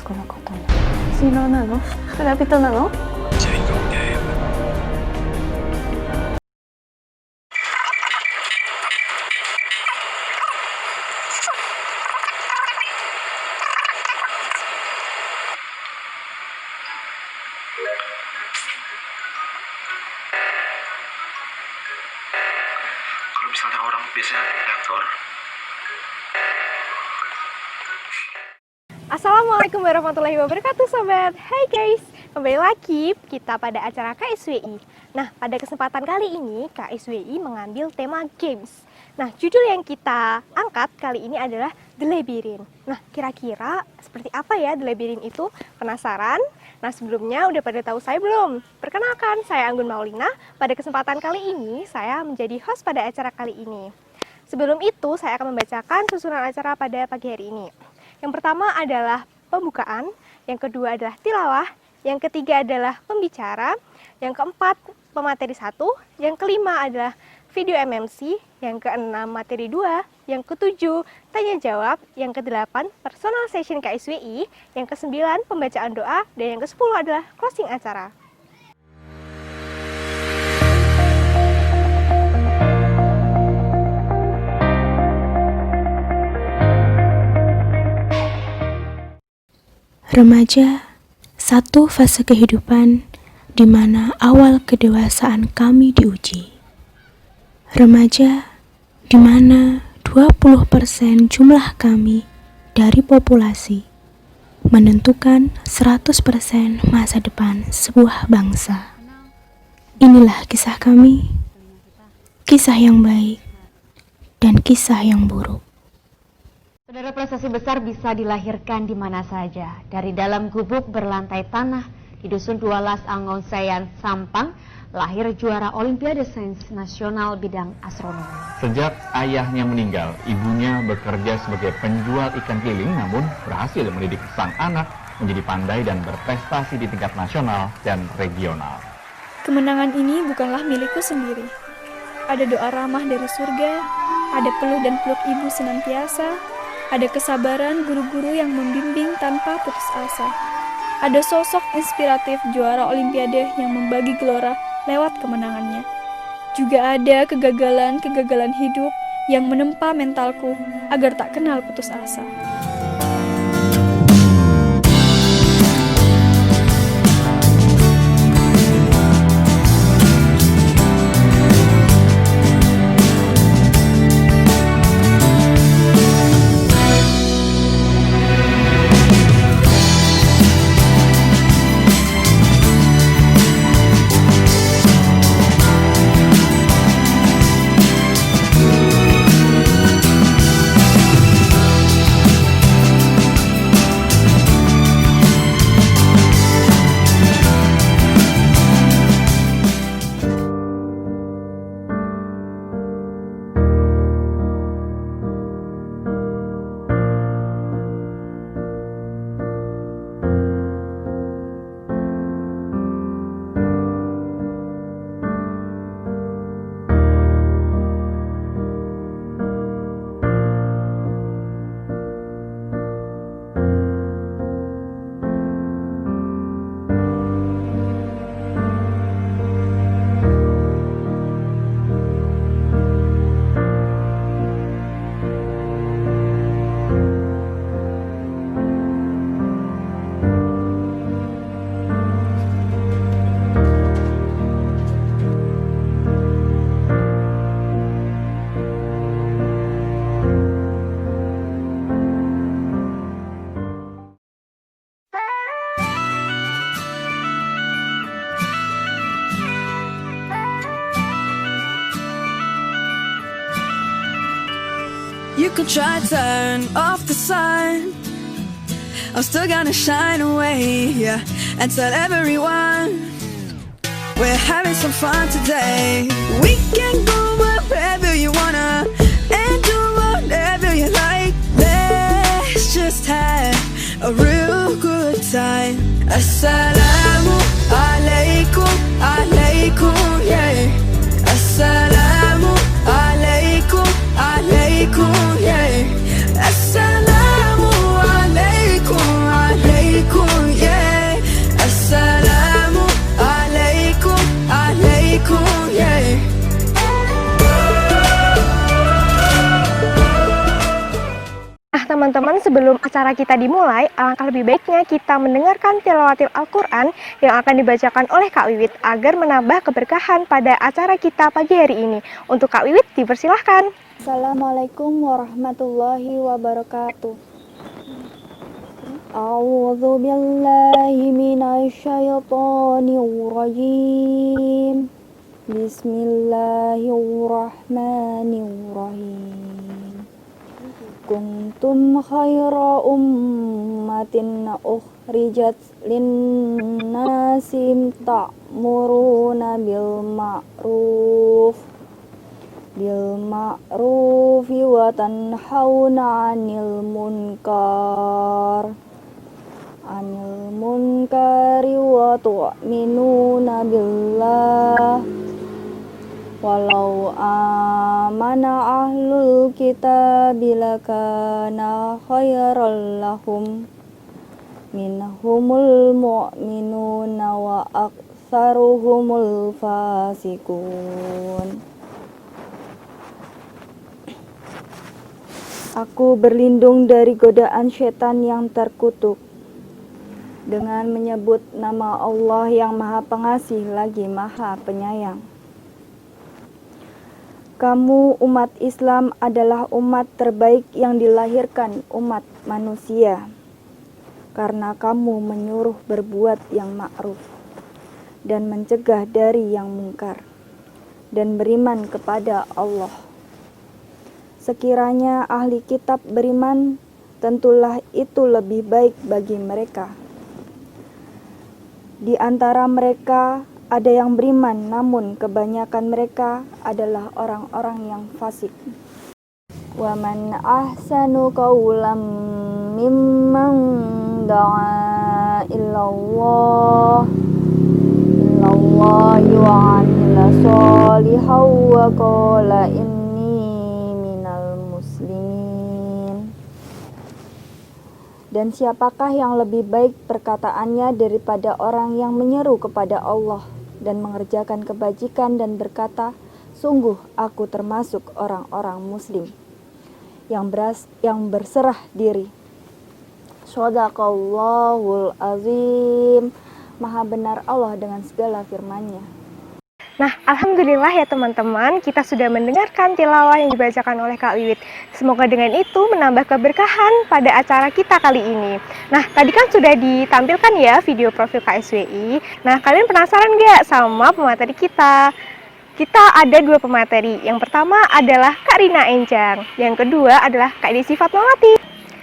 このことに。新郎なの？村人なの？ Kalau misalnya orang biasanya aktor. Assalamualaikum warahmatullahi wabarakatuh sobat. Hai guys, kembali lagi kita pada acara KSWI. Nah, pada kesempatan kali ini KSWI mengambil tema games. Nah, judul yang kita angkat kali ini adalah The Labyrinth. Nah, kira-kira seperti apa ya The Labyrinth itu? Penasaran? Nah, sebelumnya udah pada tahu saya belum? Perkenalkan, saya Anggun Maulina. Pada kesempatan kali ini saya menjadi host pada acara kali ini. Sebelum itu, saya akan membacakan susunan acara pada pagi hari ini. Yang pertama adalah pembukaan, yang kedua adalah tilawah, yang ketiga adalah pembicara, yang keempat pemateri 1, yang kelima adalah video MMC, yang keenam materi 2, yang ketujuh tanya jawab, yang kedelapan personal session KSWI, yang kesembilan pembacaan doa, dan yang ke-10 adalah closing acara. Remaja, satu fase kehidupan di mana awal kedewasaan kami diuji. Remaja, di mana 20% jumlah kami dari populasi menentukan 100% masa depan sebuah bangsa. Inilah kisah kami, kisah yang baik dan kisah yang buruk. Saudara, prestasi besar bisa dilahirkan di mana saja. Dari dalam gubuk berlantai tanah di Dusun Dualas Angon Sayan, Sampang, lahir juara Olimpiade Sains Nasional bidang astronomi. Sejak ayahnya meninggal, ibunya bekerja sebagai penjual ikan keliling, namun berhasil mendidik sang anak menjadi pandai dan berprestasi di tingkat nasional dan regional. Kemenangan ini bukanlah milikku sendiri. Ada doa ramah dari surga, ada peluk dan peluk ibu senantiasa, ada kesabaran guru-guru yang membimbing tanpa putus asa. Ada sosok inspiratif juara Olimpiade yang membagi gelora lewat kemenangannya. Juga ada kegagalan-kegagalan hidup yang menempa mentalku agar tak kenal putus asa. You can try to turn off the sun, I'm still gonna shine away, yeah, and tell everyone we're having some fun today. We can go wherever you wanna and do whatever you like. Let's just have a real good time. Assalamu alaikum, alaikum, yeah. Assalamu alaikum, alaikum, yeah. Assalamu alaikum, alaikum. teman-teman, sebelum acara kita dimulai, alangkah lebih baiknya kita mendengarkan tilawatil Al-Quran yang akan dibacakan oleh Kak Wiwit agar menambah keberkahan pada acara kita pagi hari ini. Untuk Kak Wiwit, dipersilahkan. Assalamualaikum warahmatullahi wabarakatuh. A'udzu billahi minasyaitonir rajim. Bismillahirrahmanirrahim. Kuntum khaira ummatin ukhrijat lin-nasi ta'muruna bil ma'rufi wa tanhauna 'anil munkari wa tu'minuna billah. Walau amana ahlul kitabi lakana khairal lahum minhumul mu'minuna wa aktsaruhumul fasikun. Aku berlindung dari godaan setan yang terkutuk dengan menyebut nama Allah yang Maha Pengasih lagi Maha Penyayang. Kamu umat Islam adalah umat terbaik yang dilahirkan umat manusia, karena kamu menyuruh berbuat yang ma'ruf dan mencegah dari yang mungkar dan beriman kepada Allah. Sekiranya ahli kitab beriman, tentulah itu lebih baik bagi mereka. Di antara mereka ada yang beriman, namun kebanyakan mereka adalah orang-orang yang fasik. Wa man ahsanu qawlan mimman da'a illallah wa 'amila shalihan wa qala inni minal muslimin. Dan siapakah yang lebih baik perkataannya daripada orang yang menyeru kepada Allah dan mengerjakan kebajikan dan berkata, sungguh aku termasuk orang-orang muslim yang berserah diri. Shadaqallahul azim. Maha benar Allah dengan segala firman-Nya. Nah, alhamdulillah ya teman-teman, kita sudah mendengarkan tilawah yang dibacakan oleh Kak Wiwit. Semoga dengan itu menambah keberkahan pada acara kita kali ini. Nah, tadi kan sudah ditampilkan ya video profil KSWI. Nah, kalian penasaran nggak sama pemateri kita? Kita ada 2 pemateri. Yang pertama adalah Kak Rina Enjang. Yang kedua adalah Kak Desi Fatmawati.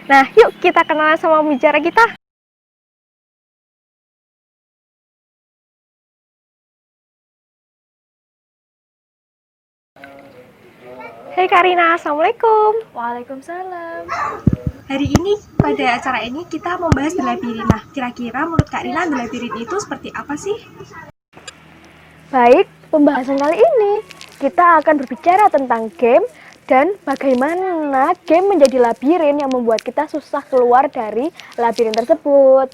Nah, yuk kita kenalan sama pembicara kita. Hai Kak Rina, Assalamualaikum. Waalaikumsalam. Hari ini pada acara ini kita membahas bela diri. Nah, kira-kira menurut Kak Rina bela diri itu seperti apa sih? Baik, pembahasan kali ini kita akan berbicara tentang game dan bagaimana game menjadi labirin yang membuat kita susah keluar dari labirin tersebut.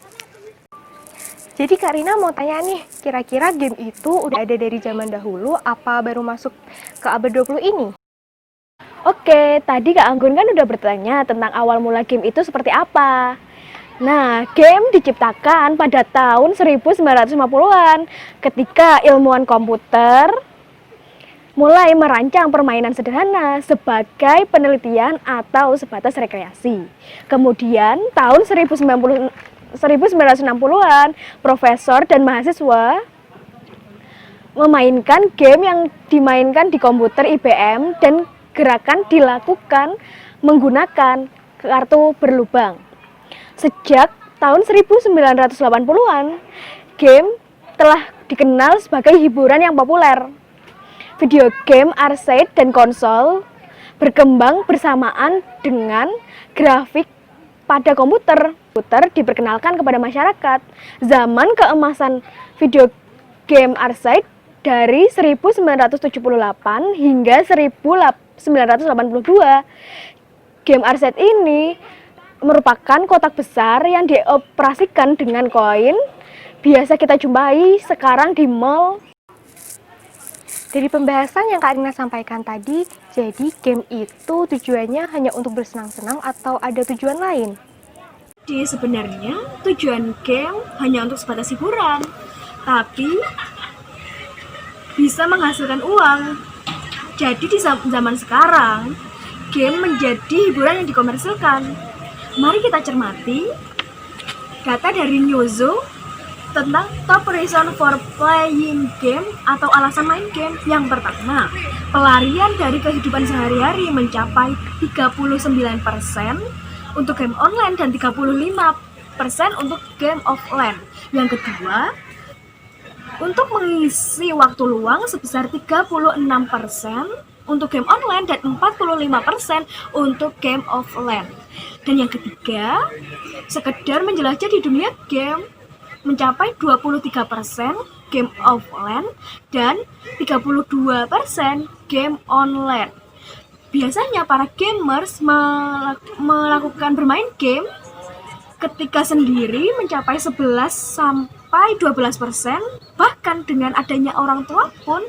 Jadi Kak Rina mau tanya nih, kira-kira game itu udah ada dari zaman dahulu apa baru masuk ke abad 20 ini? Oke, tadi Kak Anggun kan udah bertanya tentang awal mula game itu seperti apa. Nah, game diciptakan pada tahun 1950-an ketika ilmuwan komputer mulai merancang permainan sederhana sebagai penelitian atau sebatas rekreasi. Kemudian tahun 1960-an, profesor dan mahasiswa memainkan game yang dimainkan di komputer IBM dan gerakan dilakukan menggunakan kartu berlubang. Sejak tahun 1980-an, game telah dikenal sebagai hiburan yang populer. Video game, arcade, dan konsol berkembang bersamaan dengan grafik pada komputer. Komputer diperkenalkan kepada masyarakat. Zaman keemasan video game arcade dari 1978 hingga 1982. Game arcade ini merupakan kotak besar yang dioperasikan dengan koin. Biasa kita jumpai sekarang di mall. Dari pembahasan yang Kak Rina sampaikan tadi, jadi game itu tujuannya hanya untuk bersenang-senang atau ada tujuan lain? Jadi sebenarnya tujuan game hanya untuk sebatas hiburan, tapi bisa menghasilkan uang. Jadi di zaman sekarang, game menjadi hiburan yang dikomersilkan. Mari kita cermati data dari Newzoo tentang top reason for playing game atau alasan main game. Yang pertama, pelarian dari kehidupan sehari-hari mencapai 39% untuk game online dan 35% untuk game offline. Yang kedua, untuk mengisi waktu luang sebesar 36% untuk game online dan 45% untuk game offline. Dan yang ketiga, sekedar menjelajah di dunia game mencapai 23% game offline dan 32% game online. Biasanya para gamers melakukan bermain game ketika sendiri mencapai 11 sampai 12%, bahkan dengan adanya orang tua pun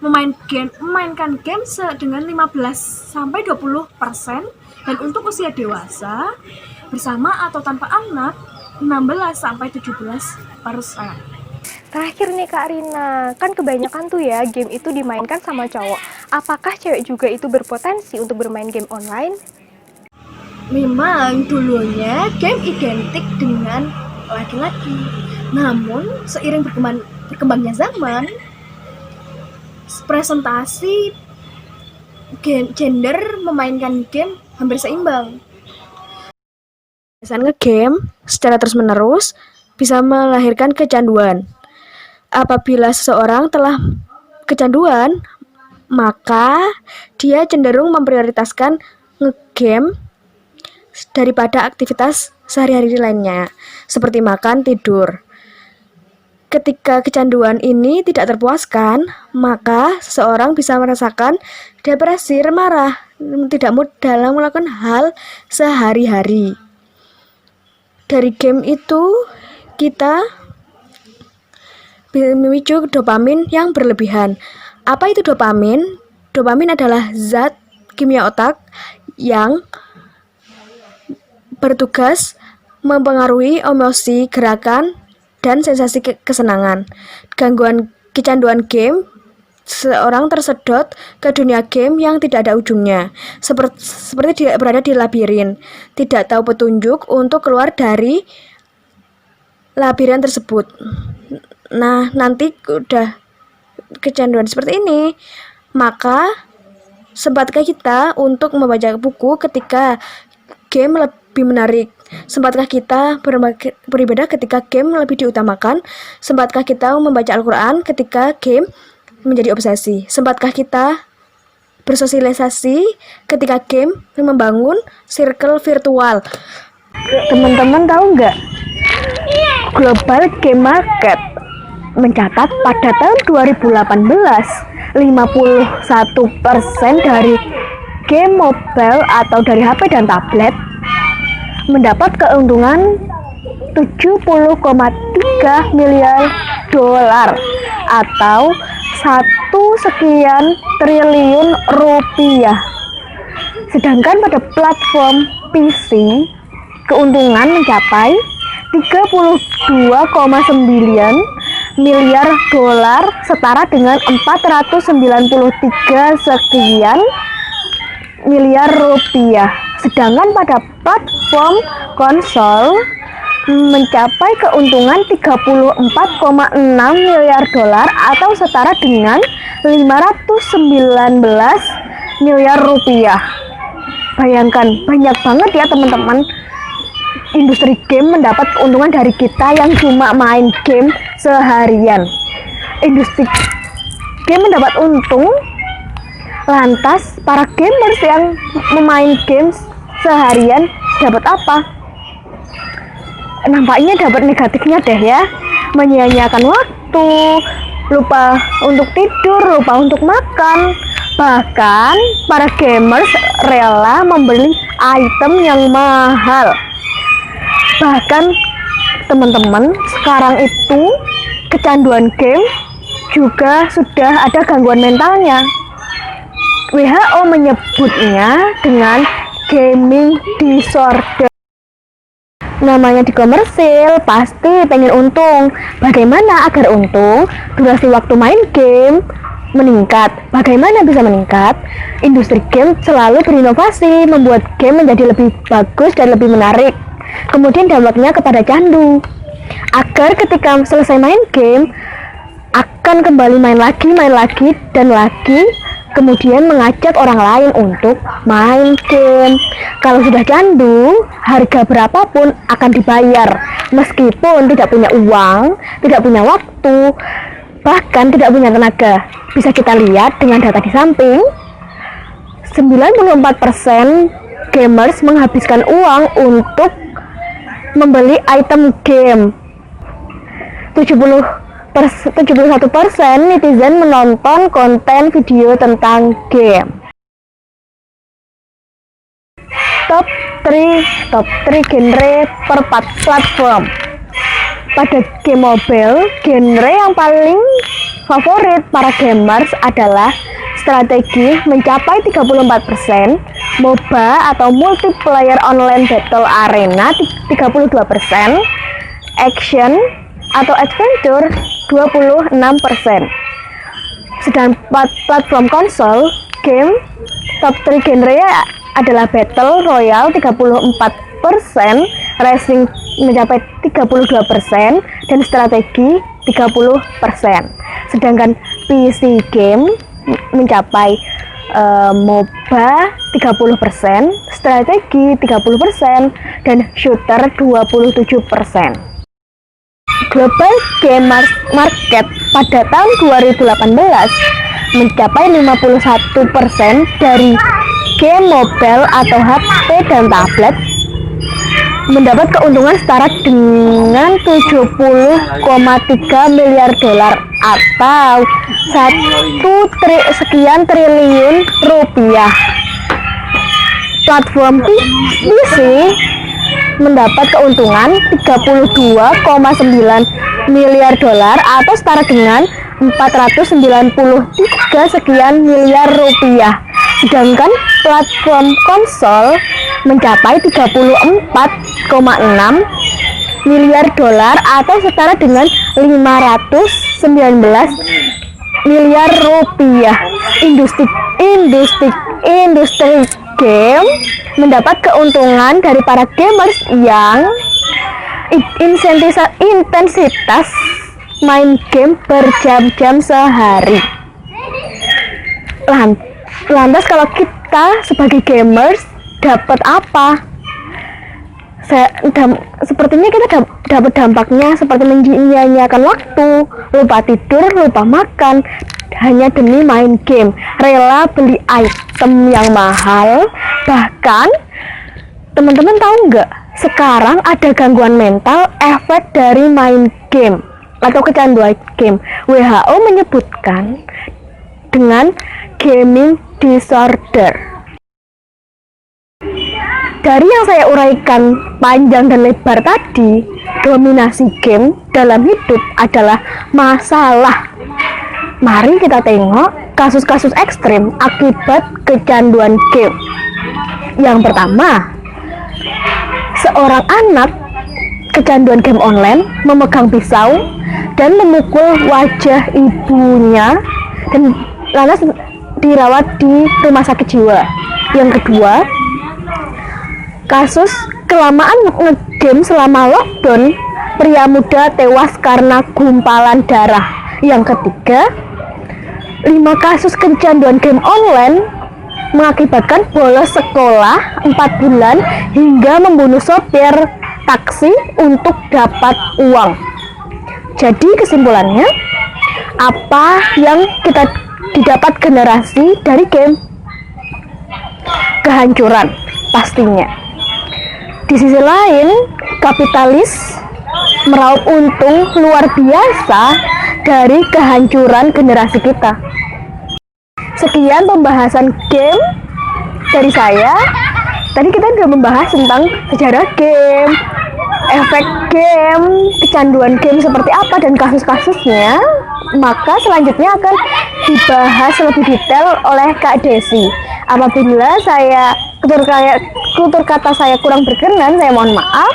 memainkan game dengan 15 sampai 20%, dan untuk usia dewasa bersama atau tanpa anak 16 sampai 17%. Terakhir nih Kak Rina, kan kebanyakan tuh ya game itu dimainkan sama cowok. Apakah cewek juga itu berpotensi untuk bermain game online? Memang dulunya game identik dengan laki-laki. Namun seiring berkembangnya zaman, presentasi gender memainkan game hampir seimbang. Kebiasaan nge-game secara terus-menerus bisa melahirkan kecanduan. Apabila seseorang telah kecanduan, maka dia cenderung memprioritaskan nge-game daripada aktivitas sehari-hari lainnya, seperti makan, tidur. Ketika kecanduan ini tidak terpuaskan, maka seseorang bisa merasakan depresi, marah, tidak mood dalam melakukan hal sehari-hari. Dari game itu kita memicu dopamin yang berlebihan. Apa itu dopamin? Dopamin adalah zat kimia otak yang bertugas mempengaruhi emosi, gerakan, dan sensasi kesenangan. Gangguan kecanduan game, seorang tersedot ke dunia game yang tidak ada ujungnya, seperti dia berada di labirin, tidak tahu petunjuk untuk keluar dari labirin tersebut. Nah, nanti udah kecanduan seperti ini, maka sempatkah kita untuk membaca buku ketika game lebih menarik? Sempatkah kita beribadah ketika game lebih diutamakan? Sempatkah kita membaca Al-Quran ketika game menjadi obsesi? Sempatkah kita bersosialisasi ketika game membangun circle virtual? Teman-teman tahu nggak? Global Game Market mencatat pada tahun 2018 51% dari game mobile atau dari HP dan tablet mendapat keuntungan 70,3 miliar dolar atau 1 triliun rupiah. Sedangkan pada platform PC keuntungan mencapai 32,9 miliar dolar setara dengan 493 sekian miliar rupiah. Sedangkan pada platform konsol mencapai keuntungan 34,6 miliar dolar atau setara dengan 519 miliar rupiah. Bayangkan, banyak banget ya teman-teman, industri game mendapat keuntungan dari kita yang cuma main game seharian. Industri game mendapat untung, lantas para gamers yang memain games seharian dapat apa? Nampaknya dapat negatifnya deh ya, menyia-nyiakan waktu, lupa untuk tidur, lupa untuk makan. Bahkan para gamers rela membeli item yang mahal. Bahkan teman-teman, sekarang itu kecanduan game juga sudah ada gangguan mentalnya. WHO menyebutnya dengan gaming disorder. Namanya di komersil, pasti pengen untung. Bagaimana agar untung? Durasi waktu main game meningkat. Bagaimana bisa meningkat? Industri game selalu berinovasi, membuat game menjadi lebih bagus dan lebih menarik. Kemudian dampaknya kepada candu. Agar ketika selesai main game, akan kembali main lagi, dan lagi, kemudian mengajak orang lain untuk main game. Kalau sudah candu, harga berapapun akan dibayar, meskipun tidak punya uang, tidak punya waktu, bahkan tidak punya tenaga. Bisa kita lihat dengan data di samping, 94% gamers menghabiskan uang untuk membeli item game. 71% netizen menonton konten video tentang game. Top 3 genre per platform. Pada game mobile, genre yang paling favorit para gamers adalah strategi mencapai 34%, MOBA atau multiplayer online battle arena 32%, action atau adventure 26%. Sedang platform konsol, game top 3 genre adalah Battle Royale 34%, Racing mencapai 32%, dan strategi 30%. Sedangkan PC game mencapai MOBA 30%, strategi 30%, dan shooter 27%. Global game market pada tahun 2018 mencapai 51% dari game mobile atau HP dan tablet mendapat keuntungan setara dengan 70,3 miliar dolar atau 1 sekian triliun rupiah. Platform PC mendapat keuntungan 32,9 miliar dolar atau setara dengan 493 sekian miliar rupiah. Sedangkan platform konsol mencapai 34,6 miliar dolar atau setara dengan 519 miliar rupiah. Industri game mendapat keuntungan dari para gamers yang intensitas main game berjam-jam sehari. Lantas kalau kita sebagai gamers dapat apa? Sepertinya kita dapat dampaknya seperti menyia-nyiakan waktu, lupa tidur, lupa makan, hanya demi main game, rela beli item yang mahal. Bahkan teman-teman tahu nggak, sekarang ada gangguan mental efek dari main game atau kecanduan game. WHO menyebutkan dengan gaming disorder. Dari yang saya uraikan panjang dan lebar tadi, dominasi game dalam hidup adalah masalah. Mari kita tengok kasus-kasus ekstrim akibat kecanduan game. Yang pertama, seorang anak kecanduan game online memegang pisau dan memukul wajah ibunya dan lantas dirawat di rumah sakit jiwa. Yang kedua, kasus kelamaan ngegame selama lockdown, pria muda tewas karena gumpalan darah. Yang ketiga, 5 kasus kecanduan game online mengakibatkan bolos sekolah 4 bulan hingga membunuh sopir taksi untuk dapat uang. Jadi kesimpulannya, apa yang kita didapat generasi dari game? Kehancuran pastinya. Di sisi lain, kapitalis meraup untung luar biasa dari kehancuran generasi kita. Sekian pembahasan game dari saya. Tadi kita sudah membahas tentang sejarah game, efek game, kecanduan game seperti apa dan kasus-kasusnya. maka selanjutnya akan dibahas lebih detail oleh Kak Desi. Apabila tutur kata saya kurang berkenan, saya mohon maaf.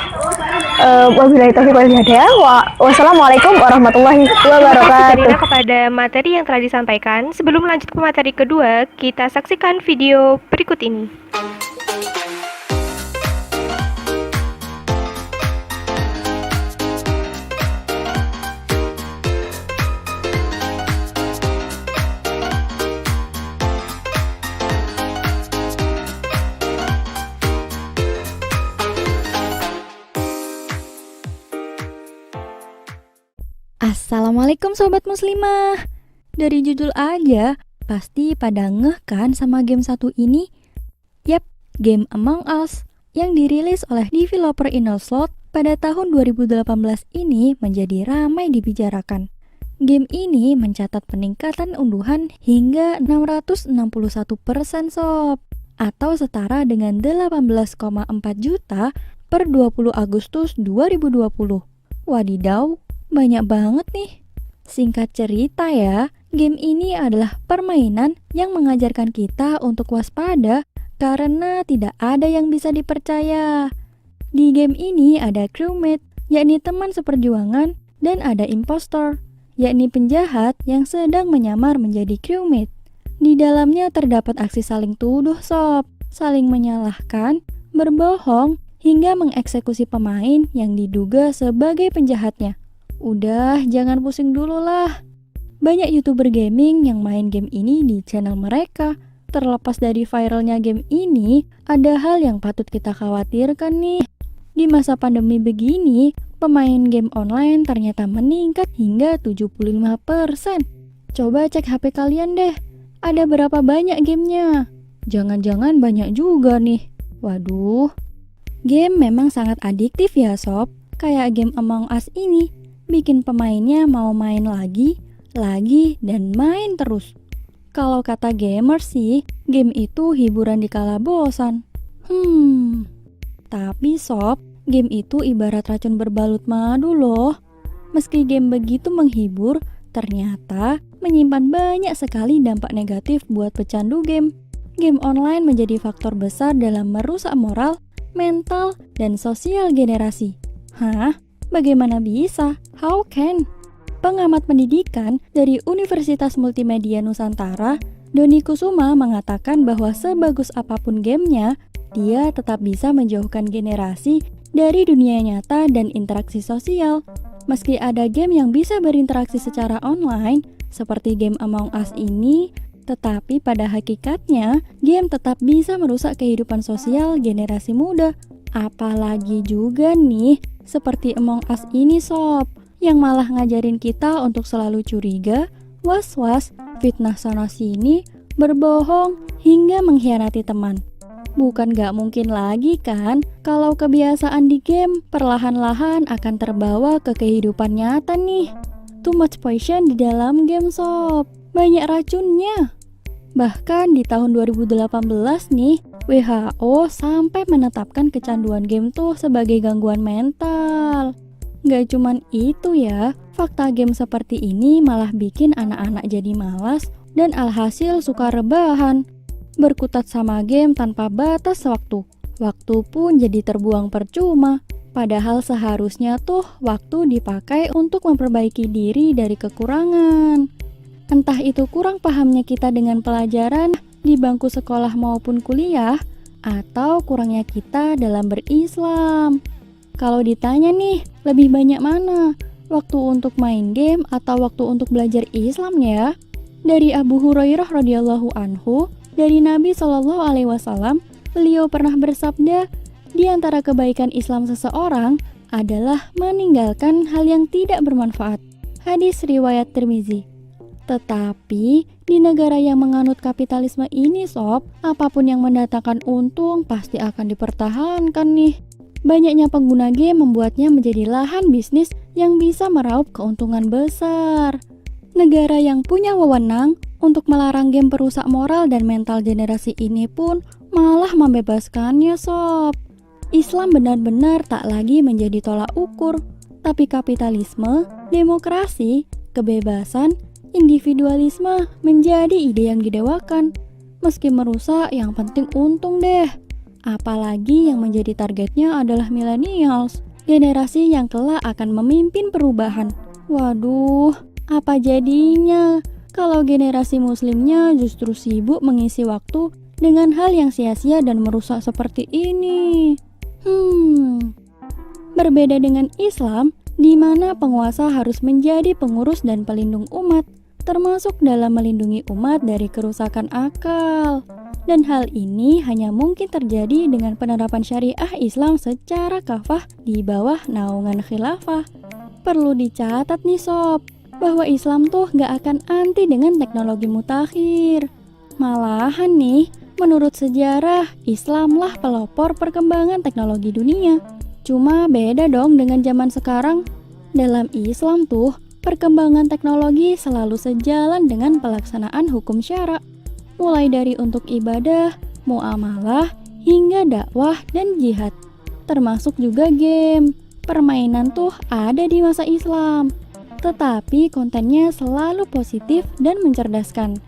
Wabillahi taufiq wal hidayah. Wassalamualaikum warahmatullahi wabarakatuh. Karina kepada materi yang telah disampaikan. Sebelum lanjut ke materi kedua, kita saksikan video berikut ini. Assalamualaikum Sobat Muslimah. Dari judul aja, pasti pada ngeh kan sama game satu ini? Yap, game Among Us yang dirilis oleh developer Innoslot pada tahun 2018 ini menjadi ramai dibicarakan. Game ini mencatat peningkatan unduhan hingga 661% sob, atau setara dengan 18,4 juta per 20 Agustus 2020. Wadidaw, banyak banget nih. Singkat cerita ya, game ini adalah permainan yang mengajarkan kita untuk waspada karena tidak ada yang bisa dipercaya. Di game ini ada crewmate, yakni teman seperjuangan, dan ada impostor, yakni penjahat yang sedang menyamar menjadi crewmate. Di dalamnya terdapat aksi saling tuduh sob, saling menyalahkan, berbohong, hingga mengeksekusi pemain yang diduga sebagai penjahatnya. Udah, jangan pusing dulu lah. Banyak YouTuber gaming yang main game ini di channel mereka. Terlepas dari viralnya game ini, ada hal yang patut kita khawatirkan nih. Di masa pandemi begini, pemain game online ternyata meningkat hingga 75%. Coba cek HP kalian deh, ada berapa banyak gamenya? Jangan-jangan banyak juga nih. Waduh, game memang sangat adiktif ya sob. Kayak game Among Us ini, bikin pemainnya mau main lagi, dan main terus. Kalau kata gamer sih, game itu hiburan di kala bosan. Tapi sob, game itu ibarat racun berbalut madu loh. Meski game begitu menghibur, ternyata menyimpan banyak sekali dampak negatif buat pecandu game. Game online menjadi faktor besar dalam merusak moral, mental, dan sosial generasi. Hah? Bagaimana bisa? How can? Pengamat pendidikan dari Universitas Multimedia Nusantara, Doni Kusuma mengatakan bahwa sebagus apapun gamenya, dia tetap bisa menjauhkan generasi dari dunia nyata dan interaksi sosial. Meski ada game yang bisa berinteraksi secara online, seperti game Among Us ini, tetapi pada hakikatnya, game tetap bisa merusak kehidupan sosial generasi muda. Apalagi juga nih, seperti Among Us ini sob, yang malah ngajarin kita untuk selalu curiga, was-was, fitnah sana-sini, berbohong, hingga mengkhianati teman. Bukan gak mungkin lagi kan, kalau kebiasaan di game perlahan-lahan akan terbawa ke kehidupan nyata nih. Too much poison di dalam game sob, banyak racunnya. Bahkan di tahun 2018 nih, WHO sampai menetapkan kecanduan game tuh sebagai gangguan mental. Gak cuman itu ya, fakta game seperti ini malah bikin anak-anak jadi malas dan alhasil suka rebahan. Berkutat sama game tanpa batas waktu. Waktu pun jadi terbuang percuma. Padahal seharusnya tuh waktu dipakai untuk memperbaiki diri dari kekurangan. Entah itu kurang pahamnya kita dengan pelajaran di bangku sekolah maupun kuliah, atau kurangnya kita dalam berislam. Kalau ditanya nih, lebih banyak mana? Waktu untuk main game atau waktu untuk belajar Islam ya? Dari Abu Hurairah radhiyallahu anhu, dari Nabi SAW, beliau pernah bersabda, di antara kebaikan Islam seseorang adalah meninggalkan hal yang tidak bermanfaat. Hadis riwayat Tirmizi. Tetapi di negara yang menganut kapitalisme ini sob, apapun yang mendatangkan untung pasti akan dipertahankan nih. Banyaknya pengguna game membuatnya menjadi lahan bisnis yang bisa meraup keuntungan besar. Negara yang punya wewenang untuk melarang game perusak moral dan mental generasi ini pun malah membebaskannya sob. Islam benar-benar tak lagi menjadi tolak ukur, tapi kapitalisme, demokrasi, kebebasan, Individualisme menjadi ide yang didewakan. Meski merusak, yang penting untung deh. Apalagi yang menjadi targetnya adalah millennials, generasi yang kelak akan memimpin perubahan. Waduh, apa jadinya kalau generasi muslimnya justru sibuk mengisi waktu dengan hal yang sia-sia dan merusak seperti ini? Berbeda dengan Islam, di mana penguasa harus menjadi pengurus dan pelindung umat, termasuk dalam melindungi umat dari kerusakan akal. Dan hal ini hanya mungkin terjadi dengan penerapan syariah Islam secara kafah di bawah naungan khilafah. Perlu dicatat nih sob, bahwa Islam tuh gak akan anti dengan teknologi mutakhir. Malahan nih, menurut sejarah, Islamlah pelopor perkembangan teknologi dunia. Cuma beda dong dengan zaman sekarang. Dalam Islam tuh, perkembangan teknologi selalu sejalan dengan pelaksanaan hukum syara. Mulai dari untuk ibadah, muamalah, hingga dakwah dan jihad. Termasuk juga game. Permainan tuh ada di masa Islam. Tetapi kontennya selalu positif dan mencerdaskan.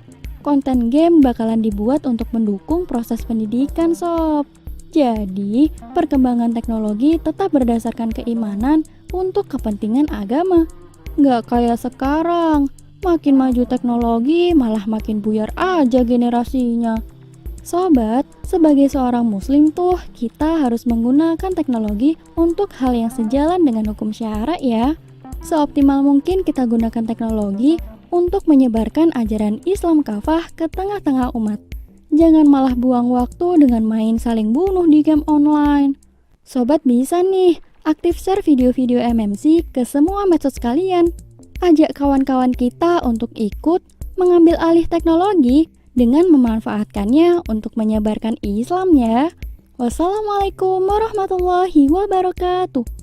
Konten game bakalan dibuat untuk mendukung proses pendidikan sob. Jadi, perkembangan teknologi tetap berdasarkan keimanan untuk kepentingan agama. Nggak kayak sekarang, makin maju teknologi malah makin buyar aja generasinya. Sobat, sebagai seorang muslim tuh, kita harus menggunakan teknologi untuk hal yang sejalan dengan hukum syara ya. Seoptimal mungkin kita gunakan teknologi untuk menyebarkan ajaran Islam kafah ke tengah-tengah umat. Jangan malah buang waktu dengan main saling bunuh di game online. Sobat bisa nih, aktif share video-video MMC ke semua medsos kalian. Ajak kawan-kawan kita untuk ikut mengambil alih teknologi dengan memanfaatkannya untuk menyebarkan Islam ya. Wassalamualaikum warahmatullahi wabarakatuh.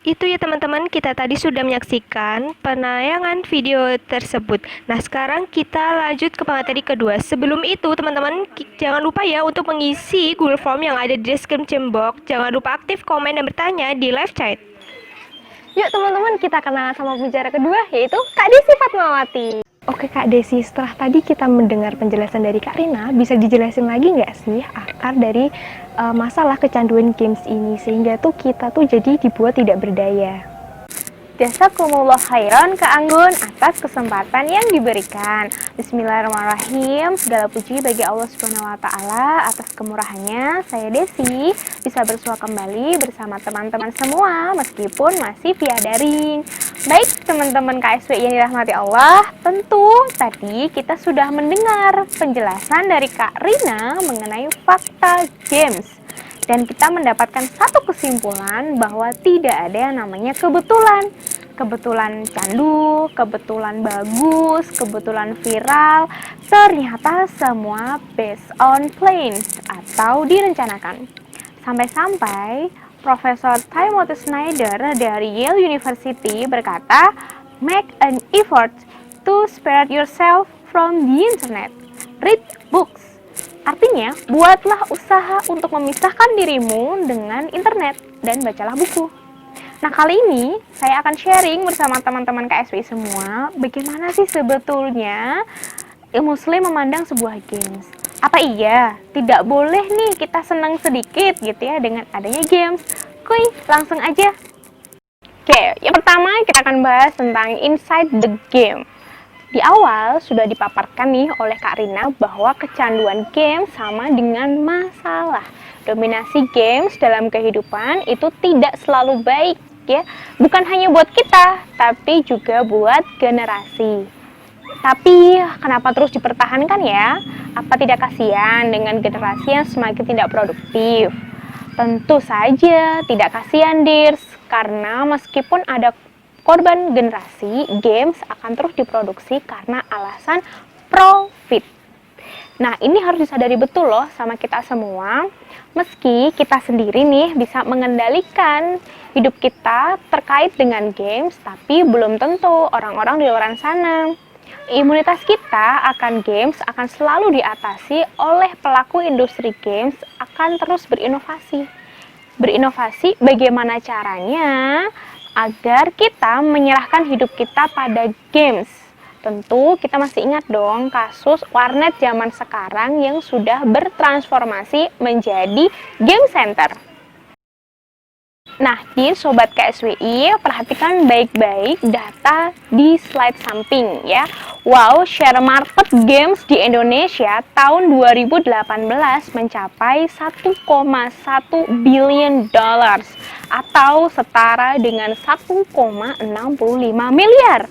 Itu ya teman-teman, kita tadi sudah menyaksikan penayangan video tersebut. Nah, sekarang kita lanjut ke materi kedua. Sebelum itu teman-teman, jangan lupa ya untuk mengisi Google Form yang ada di description box. Jangan lupa aktif komen dan bertanya di live chat. Yuk teman-teman, kita kenal sama pembicara kedua, yaitu Kak Desi Fatmawati. Oke Kak Desi, setelah tadi kita mendengar penjelasan dari Kak Rina, bisa dijelasin lagi nggak sih akar dari masalah kecanduan games ini, sehingga tuh kita tuh jadi dibuat tidak berdaya? Jazakumullah khairan Kak Anggun atas kesempatan yang diberikan. Bismillahirrahmanirrahim. Segala puji bagi Allah Subhanahu wa taala atas kemurahannya. Saya Desi bisa bersua kembali bersama teman-teman semua meskipun masih via daring. Baik teman-teman KSWI yang dirahmati Allah, tentu tadi kita sudah mendengar penjelasan dari Kak Rina mengenai fakta games. Dan kita mendapatkan satu kesimpulan bahwa tidak ada yang namanya kebetulan. Kebetulan candu, kebetulan bagus, kebetulan viral, ternyata semua based on plans atau direncanakan. Sampai-sampai Profesor Timothy Snyder dari Yale University berkata, "Make an effort to spare yourself from the internet. Read books." Artinya, buatlah usaha untuk memisahkan dirimu dengan internet dan bacalah buku. Nah, kali ini saya akan sharing bersama teman-teman KSWI semua bagaimana sih sebetulnya Muslim memandang sebuah games. Apa iya tidak boleh nih kita senang sedikit gitu ya dengan adanya games? Kuy, langsung aja. Oke, yang pertama kita akan bahas tentang inside the game. Di awal sudah dipaparkan nih oleh Kak Rina bahwa kecanduan game sama dengan masalah. Dominasi games dalam kehidupan itu tidak selalu baik ya. Bukan hanya buat kita, tapi juga buat generasi. Tapi kenapa terus dipertahankan ya? Apa tidak kasihan dengan generasi yang semakin tidak produktif? Tentu saja tidak kasihan, Dirs, karena meskipun ada korban generasi, games akan terus diproduksi karena alasan profit. Nah, ini harus disadari betul loh sama kita semua. Meski kita sendiri nih bisa mengendalikan hidup kita terkait dengan games, tapi belum tentu orang-orang di luar sana. Imunitas kita akan games akan selalu diatasi oleh pelaku industri games akan terus berinovasi. berinovasi bagaimana caranya agar kita menyerahkan hidup kita pada games. Tentu kita masih ingat dong kasus warnet zaman sekarang yang sudah bertransformasi menjadi game center. Nah, di Sobat KSWI, perhatikan baik-baik data di slide samping ya. Wow, share market games di Indonesia tahun 2018 mencapai 1,1 billion dollars atau setara dengan 1,65 miliar.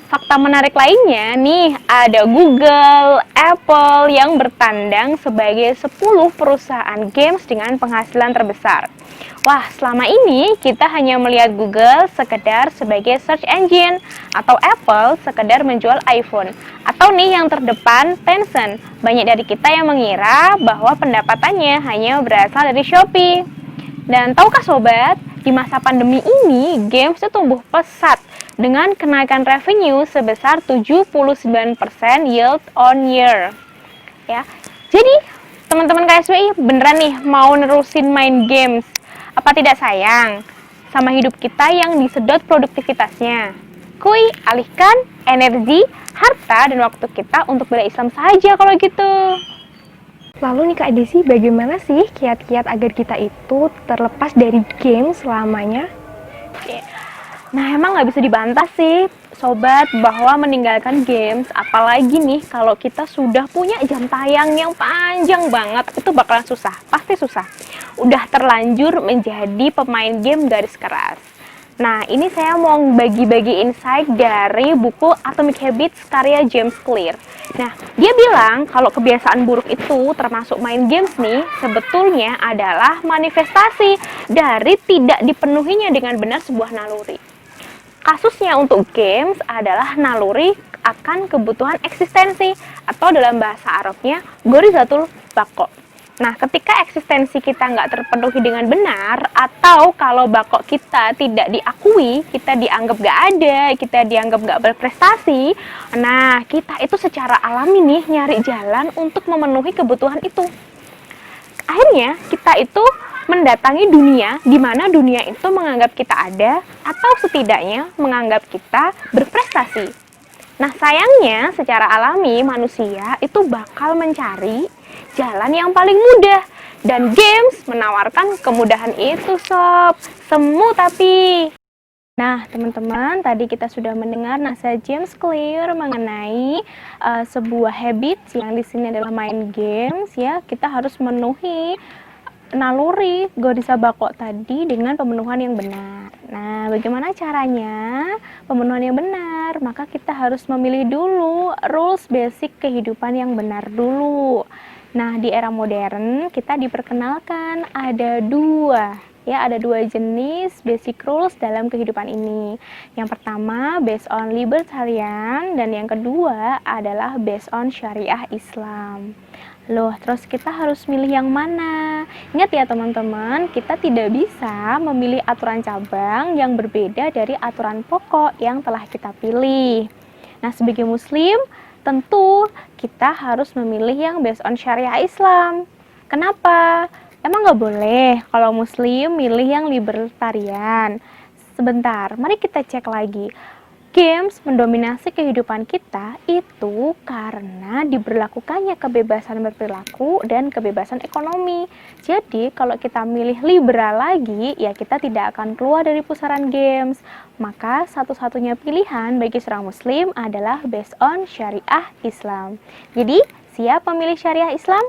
Fakta menarik lainnya nih, ada Google, Apple yang bertandang sebagai 10 perusahaan games dengan penghasilan terbesar. Wah, selama ini kita hanya melihat Google sekedar sebagai search engine, atau Apple sekedar menjual iPhone, atau nih yang terdepan Tencent. Banyak dari kita yang mengira bahwa pendapatannya hanya berasal dari Shopee. Dan tahukah sobat, di masa pandemi ini games itu tumbuh pesat dengan kenaikan revenue sebesar 79% yield on year. Ya. Jadi, teman-teman KSWI beneran nih mau nerusin main games? Apa tidak sayang sama hidup kita yang disedot produktivitasnya? Kuy, alihkan energi, harta, dan waktu kita untuk bela Islam saja kalau gitu. Lalu nih Kak Desi, bagaimana sih kiat-kiat agar kita itu terlepas dari game selamanya? Nah, emang nggak bisa dibantah sih, sobat, bahwa meninggalkan games, apalagi nih kalau kita sudah punya jam tayang yang panjang banget, itu bakalan susah, pasti susah. Udah terlanjur menjadi pemain game garis keras. Nah, ini saya mau bagi-bagi insight dari buku Atomic Habits karya James Clear. Nah, dia bilang kalau kebiasaan buruk itu termasuk main games nih, sebetulnya adalah manifestasi dari tidak dipenuhinya dengan benar sebuah naluri. Kasusnya untuk games adalah naluri akan kebutuhan eksistensi, atau dalam bahasa Arabnya gorizatul bako. Nah, ketika eksistensi kita nggak terpenuhi dengan benar, atau kalau bako kita tidak diakui, kita dianggap nggak ada, kita dianggap nggak berprestasi, nah kita itu secara alami nih nyari jalan untuk memenuhi kebutuhan itu. Akhirnya kita itu mendatangi dunia di mana dunia itu menganggap kita ada atau setidaknya menganggap kita berprestasi. Nah, sayangnya secara alami manusia itu bakal mencari jalan yang paling mudah, dan games menawarkan kemudahan itu sob. Semu tapi. Nah, teman-teman, tadi kita sudah mendengar nasihat James Clear mengenai sebuah habit yang di sini adalah main games ya. Kita harus memenuhi naluri Gorisa Bako tadi dengan pemenuhan yang benar. Nah, bagaimana caranya pemenuhan yang benar? Maka kita harus memilih dulu rules basic kehidupan yang benar dulu. Nah, di era modern kita diperkenalkan ada dua jenis basic rules dalam kehidupan ini. Yang pertama based on libertarian, dan yang kedua adalah based on syariah Islam. Loh, terus kita harus milih yang mana? Ingat ya teman-teman, kita tidak bisa memilih aturan cabang yang berbeda dari aturan pokok yang telah kita pilih. Nah, sebagai muslim, tentu kita harus memilih yang based on syariah Islam. Kenapa? Emang nggak boleh kalau muslim milih yang libertarian? Sebentar, mari kita cek lagi. Games mendominasi kehidupan kita itu karena diberlakukannya kebebasan berperilaku dan kebebasan ekonomi. Jadi kalau kita milih liberal lagi, ya kita tidak akan keluar dari pusaran games. Maka satu-satunya pilihan bagi seorang muslim adalah based on syariah Islam. Jadi siap memilih syariah Islam?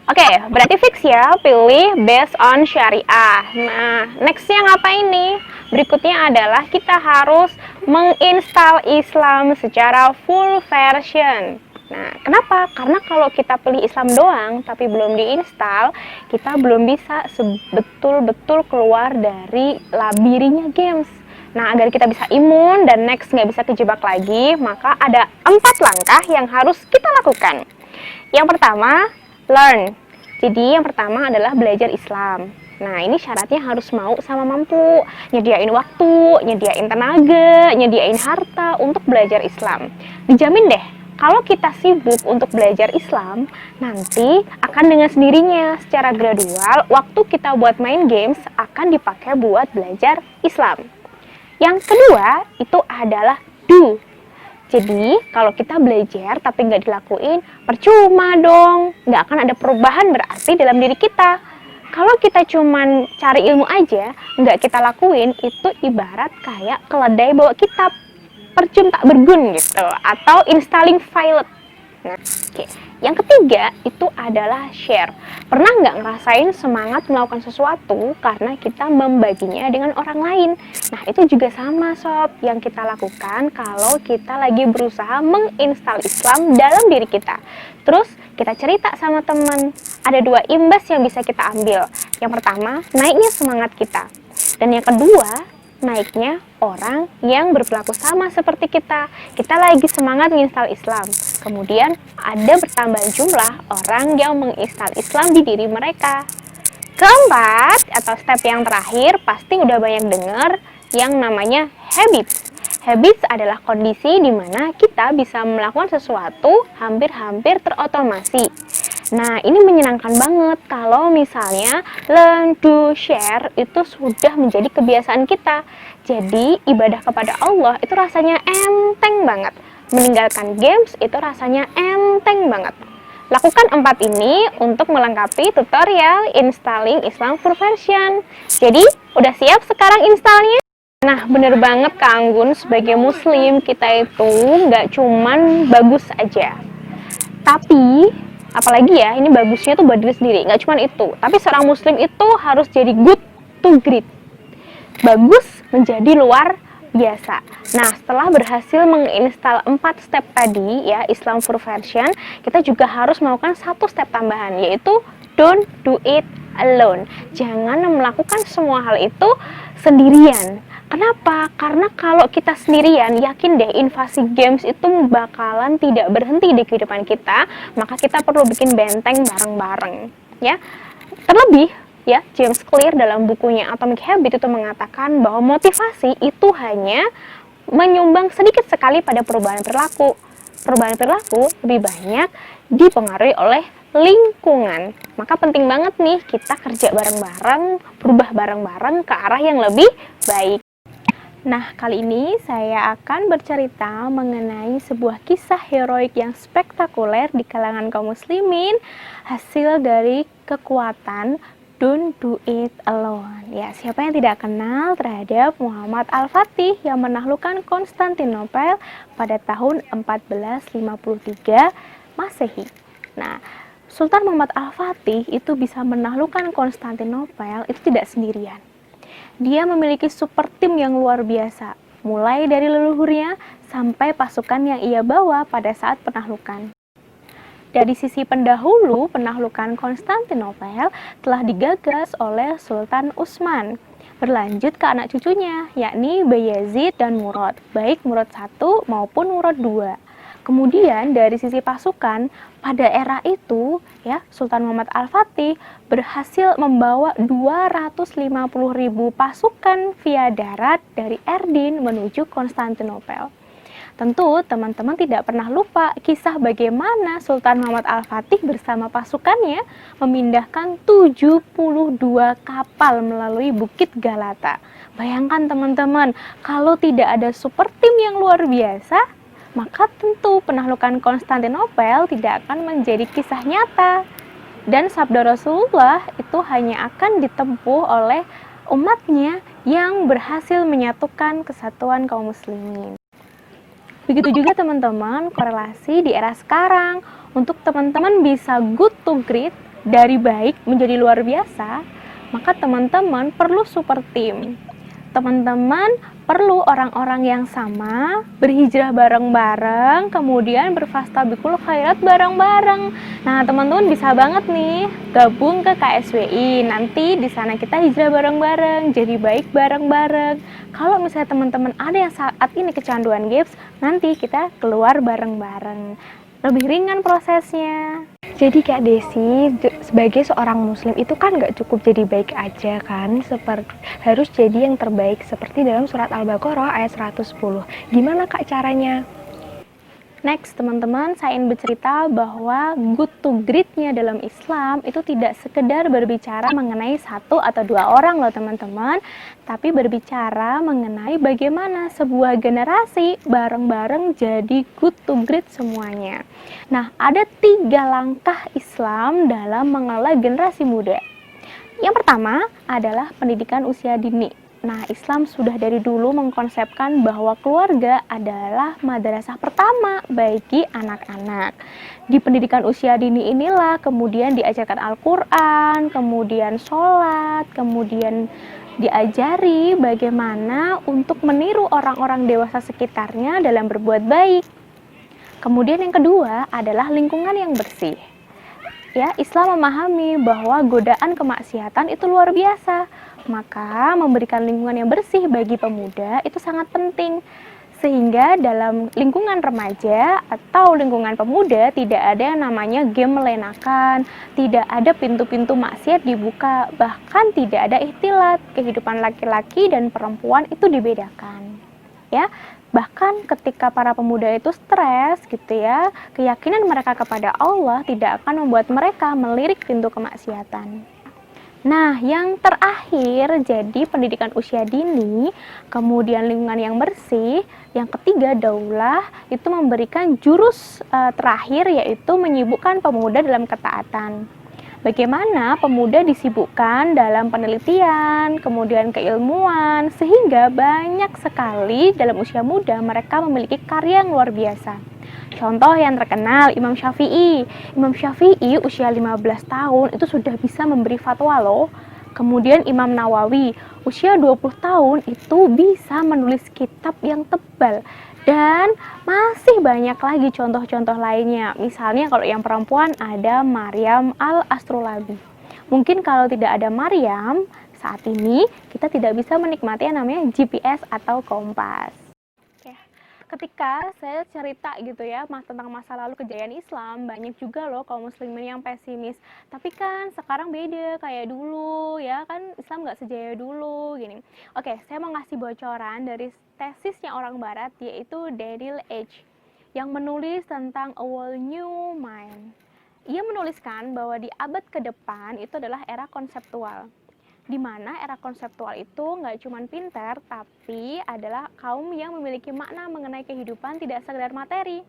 Oke, berarti fix ya, pilih based on syariah. Nah, nextnya ngapain nih? Berikutnya adalah kita harus menginstal Islam secara full version. Nah, kenapa? Karena kalau kita pilih Islam doang, tapi belum diinstal, kita belum bisa betul-betul keluar dari labirinnya games. Nah, agar kita bisa imun dan next nggak bisa kejebak lagi, maka ada 4 langkah yang harus kita lakukan. Yang pertama, learn. Jadi yang pertama adalah belajar Islam. Nah, ini syaratnya harus mau sama mampu, nyediain waktu, nyediain tenaga, nyediain harta untuk belajar Islam. Dijamin deh, Kalau kita sibuk untuk belajar Islam, nanti akan dengan sendirinya secara gradual waktu kita buat main games akan dipakai buat belajar Islam. Yang kedua itu adalah do. Jadi kalau kita belajar tapi nggak dilakuin, percuma dong, nggak akan ada perubahan berarti dalam diri kita. Kalau kita cuman cari ilmu aja, nggak kita lakuin, itu ibarat kayak keledai bawa kitab, percuma tak bergun gitu, atau installing file. Nah, yang ketiga itu adalah share. Pernah nggak ngerasain semangat melakukan sesuatu karena kita membaginya dengan orang lain? Nah, itu juga sama sob, yang kita lakukan kalau kita lagi berusaha menginstal Islam dalam diri kita. Terus kita cerita sama teman. Ada dua imbas yang bisa kita ambil. Yang pertama, naiknya semangat kita. Dan yang kedua, naiknya orang yang berperilaku sama seperti kita. Kita lagi semangat menginstal Islam. Kemudian ada bertambah jumlah orang yang menginstal Islam di diri mereka. Keempat, atau step yang terakhir, pasti udah banyak dengar yang namanya habits. Habits adalah kondisi di mana kita bisa melakukan sesuatu hampir-hampir terotomasi. Nah, ini menyenangkan banget kalau misalnya learn to share itu sudah menjadi kebiasaan kita. Jadi, ibadah kepada Allah itu rasanya enteng banget. Meninggalkan games itu rasanya enteng banget. Lakukan 4 ini untuk melengkapi tutorial installing Islam Full Version. Jadi, udah siap sekarang installnya? Nah, bener banget Kak Anggun, sebagai muslim kita itu nggak cuman bagus aja. Tapi, apalagi ya, ini bagusnya tuh buat diri sendiri, nggak cuman itu. Tapi seorang muslim itu harus jadi good to great. Bagus menjadi luar biasa. Nah, setelah berhasil menginstal 4 step tadi ya, Islam Full Version, kita juga harus melakukan 1 step tambahan, yaitu don't do it alone. Jangan melakukan semua hal itu sendirian. Kenapa? Karena kalau kita sendirian, yakin deh invasi games itu bakalan tidak berhenti di kehidupan kita, maka kita perlu bikin benteng bareng-bareng, ya. Terlebih, ya, James Clear dalam bukunya Atomic Habit itu mengatakan bahwa motivasi itu hanya menyumbang sedikit sekali pada perubahan perilaku. Perubahan perilaku lebih banyak dipengaruhi oleh lingkungan. Maka penting banget nih kita kerja bareng-bareng, berubah bareng-bareng ke arah yang lebih baik. Nah, kali ini saya akan bercerita mengenai sebuah kisah heroik yang spektakuler di kalangan kaum muslimin, hasil dari kekuatan don't do it alone. Ya, siapa yang tidak kenal terhadap Muhammad Al-Fatih yang menaklukkan Konstantinopel pada tahun 1453 Masehi. Nah, Sultan Muhammad Al-Fatih itu bisa menaklukkan Konstantinopel itu tidak sendirian. Dia memiliki super tim yang luar biasa, mulai dari leluhurnya sampai pasukan yang ia bawa pada saat penaklukan. Dari sisi pendahulu, penaklukan Konstantinopel telah digagas oleh Sultan Utsman. Berlanjut ke anak cucunya, yakni Bayezid dan Murad, baik Murad I maupun Murad II. Kemudian dari sisi pasukan, pada era itu ya Sultan Muhammad Al-Fatih berhasil membawa 250.000 pasukan via darat dari Erdin menuju Konstantinopel. Tentu teman-teman tidak pernah lupa kisah bagaimana Sultan Muhammad Al-Fatih bersama pasukannya memindahkan 72 kapal melalui Bukit Galata. Bayangkan teman-teman, kalau tidak ada super tim yang luar biasa, maka tentu penaklukan Konstantinopel tidak akan menjadi kisah nyata. Dan sabda Rasulullah itu hanya akan ditempuh oleh umatnya yang berhasil menyatukan kesatuan kaum muslimin. Begitu juga teman-teman, korelasi di era sekarang. Untuk teman-teman bisa good to great, dari baik menjadi luar biasa, maka teman-teman perlu super team. Teman-teman perlu orang-orang yang sama, berhijrah bareng-bareng, kemudian berfastabikul khairat bareng-bareng. Nah, teman-teman bisa banget nih gabung ke KSWI. Nanti di sana kita hijrah bareng-bareng, jadi baik bareng-bareng. Kalau misalnya teman-teman ada yang saat ini kecanduan games, nanti kita keluar bareng-bareng. Lebih ringan prosesnya. Jadi Kak Desi, sebagai seorang muslim itu kan nggak cukup jadi baik aja kan, harus jadi yang terbaik seperti dalam surat Al-Baqarah ayat 110. Gimana Kak caranya? Next, teman-teman, saya ingin bercerita bahwa good to great-nya dalam Islam itu tidak sekedar berbicara mengenai satu atau dua orang loh teman-teman, tapi berbicara mengenai bagaimana sebuah generasi bareng-bareng jadi good to great semuanya. Nah, ada 3 langkah Islam dalam mengelola generasi muda. Yang pertama adalah pendidikan usia dini. Nah, Islam sudah dari dulu mengkonsepkan bahwa keluarga adalah madrasah pertama bagi anak-anak. Di pendidikan usia dini inilah kemudian diajarkan Al-Quran, kemudian sholat, kemudian diajari bagaimana untuk meniru orang-orang dewasa sekitarnya dalam berbuat baik. Kemudian yang kedua adalah lingkungan yang bersih. Ya, Islam memahami bahwa godaan kemaksiatan itu luar biasa. Maka memberikan lingkungan yang bersih bagi pemuda itu sangat penting. Sehingga dalam lingkungan remaja atau lingkungan pemuda tidak ada yang namanya game melenakan, tidak ada pintu-pintu maksiat dibuka, bahkan tidak ada ikhtilat. Kehidupan laki-laki dan perempuan itu dibedakan. Ya, bahkan ketika para pemuda itu stres gitu ya, keyakinan mereka kepada Allah tidak akan membuat mereka melirik pintu kemaksiatan. Nah, yang terakhir jadi pendidikan usia dini, kemudian lingkungan yang bersih, yang ketiga daulah itu memberikan jurus terakhir yaitu menyibukkan pemuda dalam ketaatan. Bagaimana pemuda disibukkan dalam penelitian, kemudian keilmuan, sehingga banyak sekali dalam usia muda mereka memiliki karya yang luar biasa. Contoh yang terkenal Imam Syafi'i. Imam Syafi'i usia 15 tahun itu sudah bisa memberi fatwa loh. Kemudian Imam Nawawi usia 20 tahun itu bisa menulis kitab yang tebal. Dan masih banyak lagi contoh-contoh lainnya. Misalnya kalau yang perempuan ada Maryam Al-Astrolabi. Mungkin kalau tidak ada Maryam, saat ini kita tidak bisa menikmati yang namanya GPS atau kompas. Ketika saya cerita gitu ya tentang masa lalu kejayaan Islam, banyak juga loh kaum muslimin yang pesimis. Tapi kan sekarang beda kayak dulu ya kan, Islam nggak sejaya dulu gini. Oke, saya mau ngasih bocoran dari tesisnya orang barat yaitu Daniel H. yang menulis tentang A Whole New Mind. Ia menuliskan bahwa di abad ke depan itu adalah era konseptual, di mana era konseptual itu nggak cuma pintar, tapi adalah kaum yang memiliki makna mengenai kehidupan tidak sekedar materi.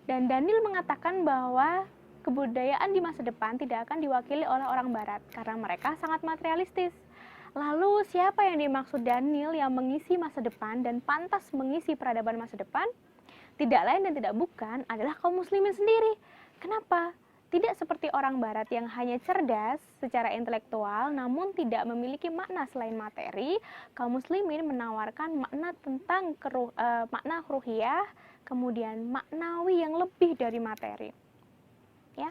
Dan Daniel mengatakan bahwa kebudayaan di masa depan tidak akan diwakili oleh orang barat, karena mereka sangat materialistis. Lalu siapa yang dimaksud Daniel yang mengisi masa depan dan pantas mengisi peradaban masa depan? Tidak lain dan tidak bukan adalah kaum muslimin sendiri. Kenapa? Tidak seperti orang barat yang hanya cerdas secara intelektual namun tidak memiliki makna selain materi, kaum muslimin menawarkan makna tentang makna ruhiyah, kemudian maknawi yang lebih dari materi. Ya.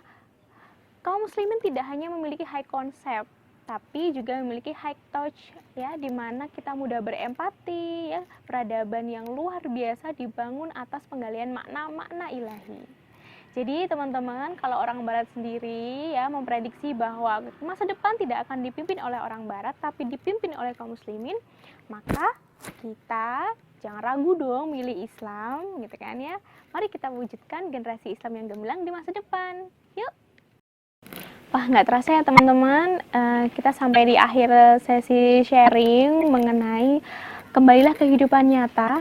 Kaum muslimin tidak hanya memiliki high concept, tapi juga memiliki high touch ya, di mana kita mudah berempati ya, peradaban yang luar biasa dibangun atas penggalian makna-makna ilahi. Jadi teman-teman, kalau orang barat sendiri ya memprediksi bahwa masa depan tidak akan dipimpin oleh orang barat tapi dipimpin oleh kaum muslimin, maka kita jangan ragu dong milih Islam gitu kan ya. Mari kita wujudkan generasi Islam yang gemilang di masa depan. Yuk. Wah, nggak terasa ya teman-teman, kita sampai di akhir sesi sharing mengenai kembalilah kehidupan nyata.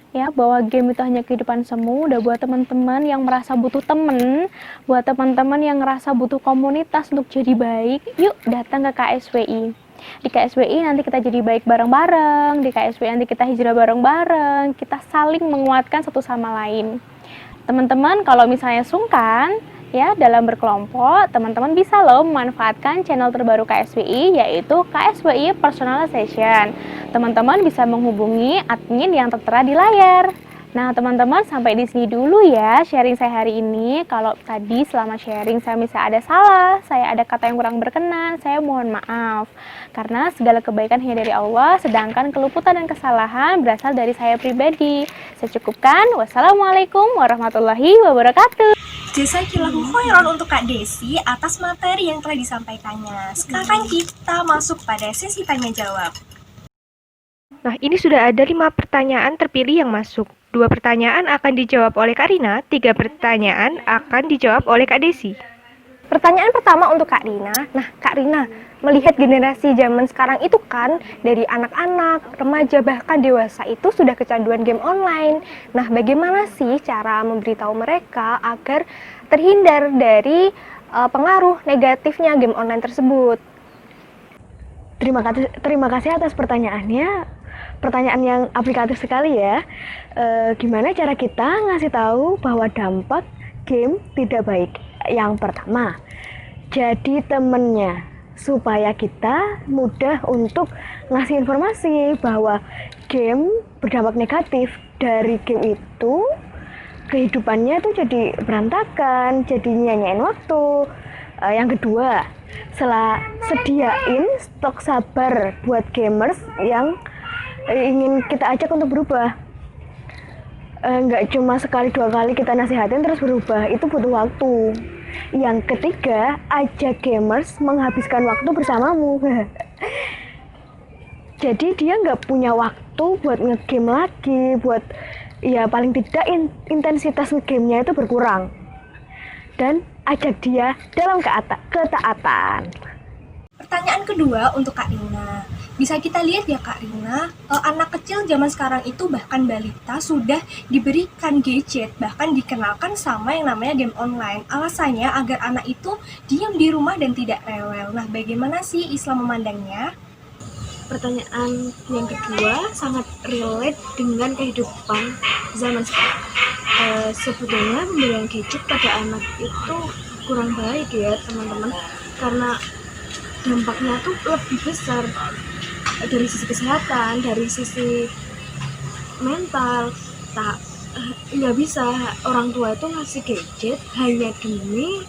Ya, bahwa game itu hanya kehidupan semu. Udah buat teman-teman yang merasa butuh temen, buat teman-teman yang ngerasa butuh komunitas untuk jadi baik, yuk datang ke KSWI. Di KSWI nanti kita jadi baik bareng-bareng, di KSWI nanti kita hijrah bareng-bareng, kita saling menguatkan satu sama lain. Teman-teman kalau misalnya sungkan ya dalam berkelompok, teman-teman bisa loh memanfaatkan channel terbaru KSWI yaitu KSWI Personalization. Teman-teman bisa menghubungi admin yang tertera di layar. Nah, teman-teman sampai di sini dulu ya sharing saya hari ini. Kalau tadi selama sharing saya misalnya ada salah, saya ada kata yang kurang berkenan, saya mohon maaf. Karena segala kebaikan hanya dari Allah, sedangkan keluputan dan kesalahan berasal dari saya pribadi. Saya cukupkan. Wassalamualaikum warahmatullahi wabarakatuh. Jazakallahu khairan untuk Kak Desi atas materi yang telah disampaikannya. Sekarang kita masuk pada sesi tanya jawab. Nah, ini sudah ada 5 pertanyaan terpilih yang masuk. 2 pertanyaan akan dijawab oleh Kak Rina, 3 pertanyaan akan dijawab oleh Kak Desi. Pertanyaan pertama untuk Kak Rina. Nah, Kak Rina, melihat generasi zaman sekarang itu kan dari anak-anak, remaja bahkan dewasa itu sudah kecanduan game online. Nah, bagaimana sih cara memberitahu mereka agar terhindar dari pengaruh negatifnya game online tersebut? Terima kasih atas pertanyaannya. Pertanyaan yang aplikatif sekali ya. Gimana cara kita ngasih tahu bahwa dampak game tidak baik? Yang pertama, jadi temennya supaya kita mudah untuk ngasih informasi bahwa game berdampak negatif. Dari game itu kehidupannya tuh jadi berantakan, jadi nyanyain waktu. Yang kedua, sediain stok sabar buat gamers yang ingin kita ajak untuk berubah. Nggak cuma sekali 2 kali kita nasihatin terus berubah, itu butuh waktu. Yang ketiga, ajak gamers menghabiskan waktu bersamamu. Jadi dia nggak punya waktu buat ngegame lagi, buat ya paling tidak intensitas ngegamenya itu berkurang. Dan ajak dia dalam ketaatan. Pertanyaan kedua untuk Kak Rina. Bisa kita lihat ya Kak Rina, anak kecil zaman sekarang itu bahkan balita sudah diberikan gadget, bahkan dikenalkan sama yang namanya game online. Alasannya agar anak itu diam di rumah dan tidak rewel. Nah, bagaimana sih Islam memandangnya? Pertanyaan yang kedua sangat relate dengan kehidupan zaman sekarang. Sebetulnya pemberian gadget pada anak itu kurang baik ya teman-teman, karena dampaknya tuh lebih besar dari sisi kesehatan, dari sisi mental. Nggak bisa orang tua itu ngasih gadget hanya demi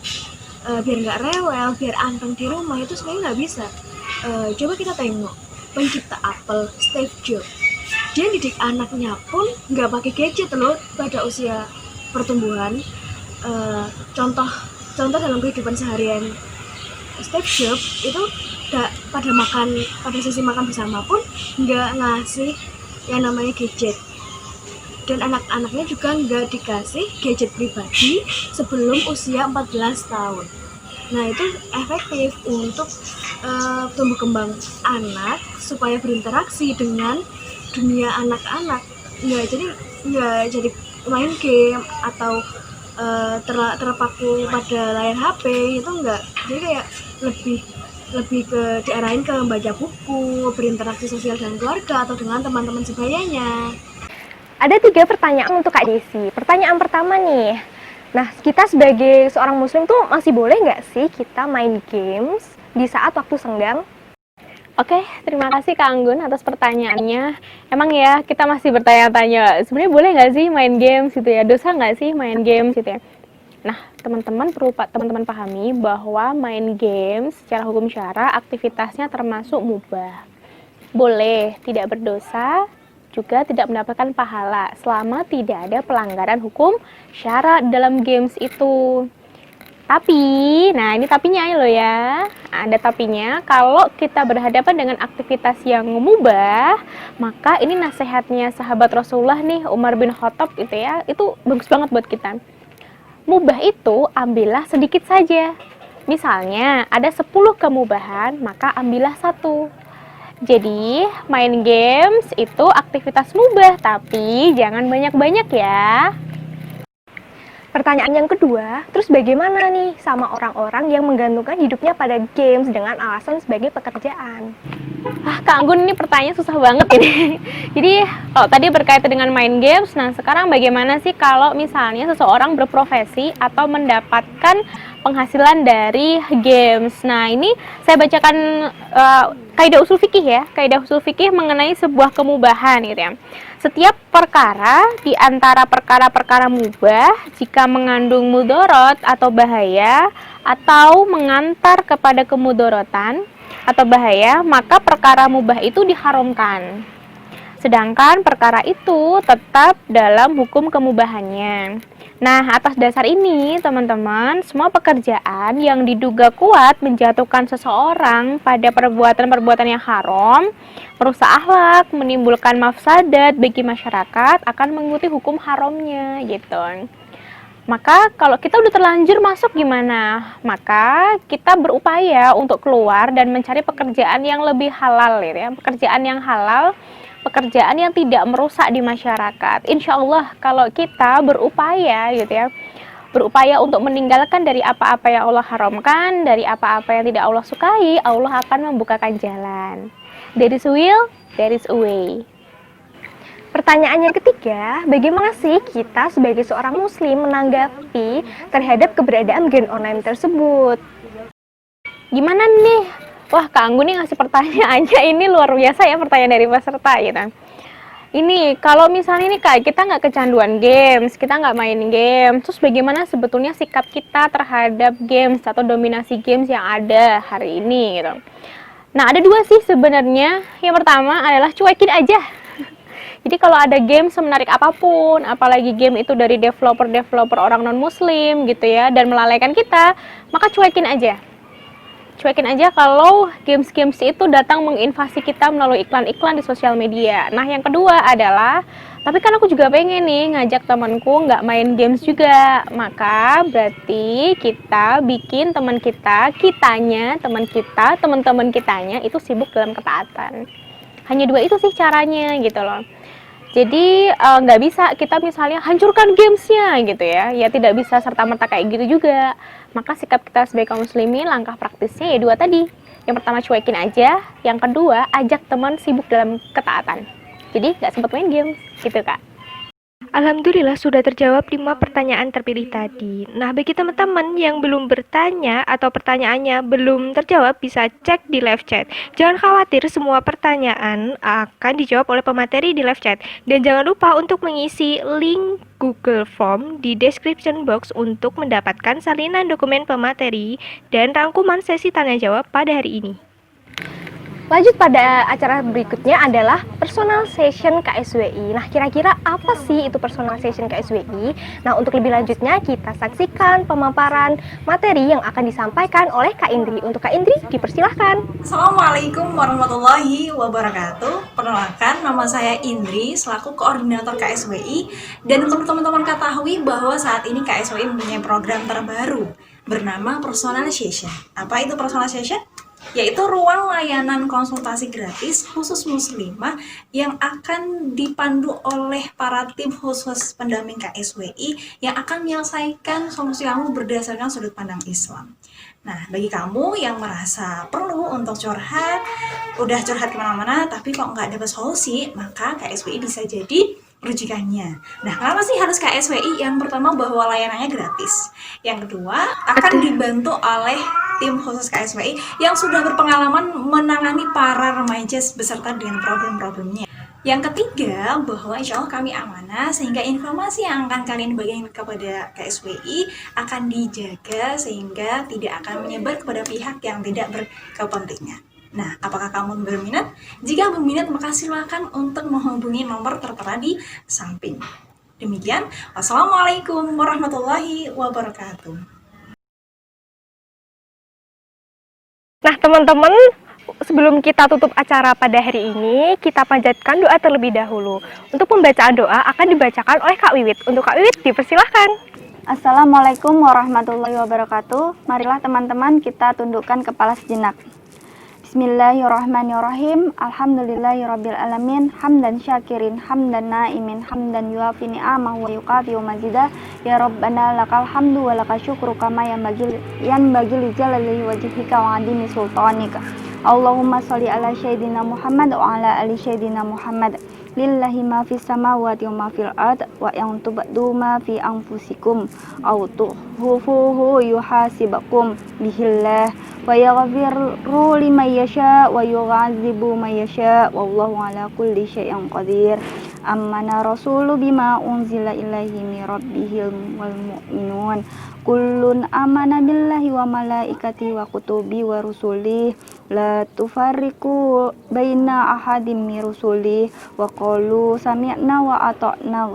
biar nggak rewel, biar anteng di rumah, itu sebenarnya nggak bisa. Coba kita tengok pencipta Apple, Steve Jobs, dia didik anaknya pun nggak pakai gadget loh pada usia pertumbuhan. Contoh dalam kehidupan seharian Steve Jobs itu pada sesi makan bersama pun nggak ngasih yang namanya gadget, dan anak-anaknya juga nggak dikasih gadget pribadi sebelum usia 14 tahun. Nah, itu efektif untuk tumbuh kembang anak supaya berinteraksi dengan dunia anak-anak, nggak jadi main game atau terpaku pada layar HP, itu enggak. Jadi kayak lebih ke diarahin ke membaca buku, berinteraksi sosial dengan keluarga atau dengan teman-teman sebayanya. Ada 3 pertanyaan untuk Kak Desi. Pertanyaan pertama nih, nah kita sebagai seorang muslim tuh masih boleh nggak sih kita main games di saat waktu senggang? Oke, terima kasih Kak Anggun atas pertanyaannya. Emang ya kita masih bertanya-tanya, sebenarnya boleh nggak sih main games gitu ya? Dosa nggak sih main games gitu ya? Nah, teman-teman perlu teman-teman pahami bahwa main games secara hukum syara aktivitasnya termasuk mubah. Boleh, tidak berdosa, juga tidak mendapatkan pahala selama tidak ada pelanggaran hukum syara dalam games itu. Tapi, nah ini tapinya aja loh ya. Ada tapinya, kalau kita berhadapan dengan aktivitas yang mubah, maka ini nasihatnya sahabat Rasulullah nih, Umar bin Khattab gitu ya, itu bagus banget buat kita. Mubah itu ambillah sedikit saja. Misalnya ada 10 kemubahan, maka ambillah 1. Jadi main games itu aktivitas mubah, tapi jangan banyak-banyak ya. Pertanyaan yang kedua, terus bagaimana nih sama orang-orang yang menggantungkan hidupnya pada games dengan alasan sebagai pekerjaan? Kak Anggun, ini pertanyaan susah banget ini. Jadi kalau tadi berkaitan dengan main games, nah sekarang bagaimana sih kalau misalnya seseorang berprofesi atau mendapatkan penghasilan dari games? Nah ini saya bacakan kaidah usul fikih ya, kaidah usul fikih mengenai sebuah kemubahan gitu ya. Setiap perkara di antara perkara-perkara mubah jika mengandung mudorot atau bahaya atau mengantar kepada kemudorotan atau bahaya, maka perkara mubah itu diharamkan. Sedangkan perkara itu tetap dalam hukum kemubahannya. Nah, atas dasar ini, teman-teman, semua pekerjaan yang diduga kuat menjatuhkan seseorang pada perbuatan-perbuatan yang haram, merusak akhlak, menimbulkan mafsadat bagi masyarakat, akan mengikuti hukum haramnya, gitu. Maka kalau kita udah terlanjur masuk gimana? Maka kita berupaya untuk keluar dan mencari pekerjaan yang lebih halal, gitu ya. Pekerjaan yang halal, pekerjaan yang tidak merusak di masyarakat. Insya Allah kalau kita berupaya gitu ya, berupaya untuk meninggalkan dari apa-apa yang Allah haramkan, dari apa-apa yang tidak Allah sukai, Allah akan membukakan jalan. There is a will, there is a way. Pertanyaan yang ketiga, bagaimana sih kita sebagai seorang muslim menanggapi terhadap keberadaan game online tersebut? Gimana nih? Wah, Kak Anggun nih ngasih pertanyaannya ini luar biasa ya, pertanyaan dari peserta gitu. Ini kalau misalnya nih Kak, kita nggak kecanduan games, kita nggak main game, terus bagaimana sebetulnya sikap kita terhadap games atau dominasi games yang ada hari ini gitu. Nah, ada dua sih sebenarnya. Yang pertama adalah cuekin aja. Jadi kalau ada game semenarik apapun, apalagi game itu dari developer orang non-muslim gitu ya, dan melalaikan kita, maka cuekin aja. Cuekin aja kalau games-games itu datang menginvasi kita melalui iklan-iklan di sosial media. Nah, yang kedua adalah, tapi kan aku juga pengen nih ngajak temanku nggak main games juga. Maka berarti kita bikin teman kita, teman-teman kitanya itu sibuk dalam ketaatan. Hanya dua itu sih caranya gitu loh. Jadi nggak bisa kita misalnya hancurkan gamesnya gitu ya, ya tidak bisa serta-merta kayak gitu juga. Maka sikap kita sebagai kaum muslimin, langkah praktisnya ya dua tadi. Yang pertama cuekin aja, yang kedua ajak teman sibuk dalam ketaatan. Jadi nggak sempat main game gitu Kak. Alhamdulillah sudah terjawab 5 pertanyaan terpilih tadi. Nah, bagi teman-teman yang belum bertanya atau pertanyaannya belum terjawab, bisa cek di live chat. Jangan khawatir, semua pertanyaan akan dijawab oleh pemateri di live chat. Dan jangan lupa untuk mengisi link Google Form di description box untuk mendapatkan salinan dokumen pemateri dan rangkuman sesi tanya jawab pada hari ini. Lanjut pada acara berikutnya adalah personal session KSWI. Nah, kira-kira apa sih itu personal session KSWI? Nah, untuk lebih lanjutnya kita saksikan pemaparan materi yang akan disampaikan oleh Kak Indri. Untuk Kak Indri, dipersilahkan. Assalamualaikum warahmatullahi wabarakatuh. Perkenalkan, nama saya Indri selaku koordinator KSWI. Dan untuk teman-teman ketahui bahwa saat ini KSWI mempunyai program terbaru bernama personal session. Apa itu personal session? Yaitu ruang layanan konsultasi gratis khusus muslimah yang akan dipandu oleh para tim khusus pendamping KSWI yang akan menyelesaikan solusi kamu berdasarkan sudut pandang Islam. Nah, bagi kamu yang merasa perlu untuk curhat, udah curhat kemana-mana tapi kok nggak dapat solusi, maka KSWI bisa jadi rujukannya. Nah, kenapa sih harus KSWI? Yang pertama bahwa layanannya gratis. Yang kedua, akan dibantu oleh tim khusus KSWI yang sudah berpengalaman menangani para remaja beserta dengan problem-problemnya. Yang ketiga, bahwa insya Allah kami amanah sehingga informasi yang akan kalian bagikan kepada KSWI akan dijaga sehingga tidak akan menyebar kepada pihak yang tidak berkepentingan. Nah, apakah kamu berminat? Jika berminat, maka silakan untuk menghubungi nomor tertera di samping. Demikian, wassalamualaikum warahmatullahi wabarakatuh. Nah, teman-teman, sebelum kita tutup acara pada hari ini, kita panjatkan doa terlebih dahulu. Untuk pembacaan doa akan dibacakan oleh Kak Wiwit. Untuk Kak Wiwit, dipersilahkan. Assalamualaikum warahmatullahi wabarakatuh. Marilah teman-teman kita tundukkan kepala sejenak. Bismillahirrahmanirrahim. Alhamdulillahirabbil alamin. Hamdan syakirin, hamdan naimin, hamdan yuafi ni'amahu wa yukafi mazidah. Ya Rabbana lakal hamdu wa lakal syukru kama yanbaghi li jalali wajhika wa adimi sultanika. Allahumma sholli ala sayyidina Muhammad wa ala ali sayyidina Muhammad. Lillahi ma fis samawati wa ma fil ard wa yang tubadu ma fi anfusikum aw tukhfuhu yuhasibakum bihillah wa yaghfiru liman yasha wa yu'adzibu man yasha wallahu ala kulli syai'in qadir. Amana rasulu bima unzila ilaihi min rabbihil wal mu'minun kullun amana billahi wa malaikati wa kutubi wa rusuli la tufarriqu baina ahadim min rusuli wa qalu sami'na wa ata'na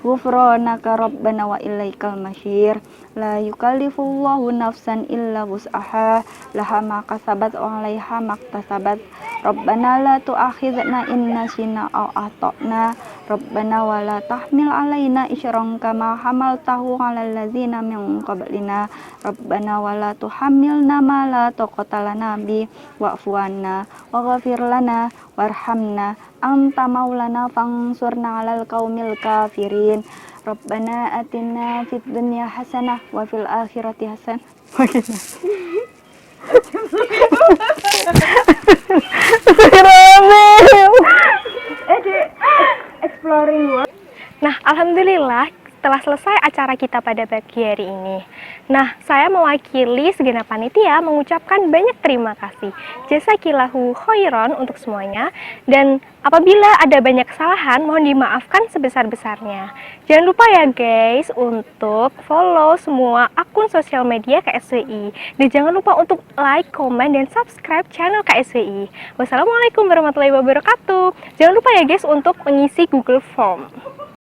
ghufranaka rabbana wa ilaikal masyir. La yukallifullahu nafsan illa wus'aha, laha ma kasabat wa 'alaiha maktasabat. Rabbana la tu'akhidna in nasina aw akhtana. Rabbana wa la tahmil 'alaina isran kama hamaltahu 'alal ladzina min qablina. Rabbana wa la tuhammilna ma la taqata lana bi wa'fu 'anna waghfir lana warhamna anta maulana fansurna 'alal qaumil kafirin. Rabbana atina fid dunya hasanah wa fil akhirati hasanah wa qina Nah, alhamdulillah telah selesai acara kita pada pagi hari ini. Nah, saya mewakili segenap panitia mengucapkan banyak terima kasih. Jazakillahu khairan untuk semuanya. Dan apabila ada banyak kesalahan, mohon dimaafkan sebesar-besarnya. Jangan lupa ya guys untuk follow semua akun sosial media KSWI. Dan jangan lupa untuk like, komen, dan subscribe channel KSWI. Wassalamualaikum warahmatullahi wabarakatuh. Jangan lupa ya guys untuk mengisi Google Form.